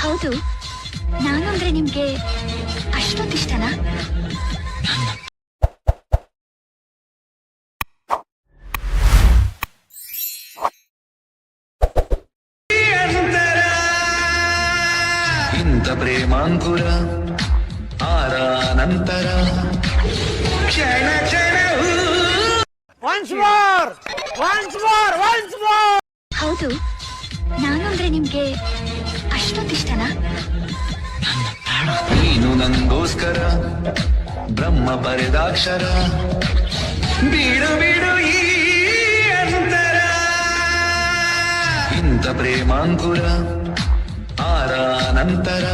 ಹೌದು, ನಾನು ಅಂದ್ರೆ ನಿಮ್ಗೆ ಅಷ್ಟೊಂದು ಇಷ್ಟನಾ? ಇಂಥ ಪ್ರೇಮಾಂಕುರ ಆರಾನಂತರ ಕ್ಷಣ ಕ್ಷಣವೂ ಹೌದು, ನಾನು ಅಂದ್ರೆ ನಿಮ್ಗೆ ಅಷ್ಟೊಂದು ಇಷ್ಟನಾ? ನೀನು ನಂಗೋಸ್ಕರ ಬ್ರಹ್ಮ ಬರೆದಾಕ್ಷರ ಬಿಡು ಬಿಡು ಈ ಅಂತರ ಇಂಥ ಪ್ರೇಮಾಂಕುರ ಆರಾನಂತರ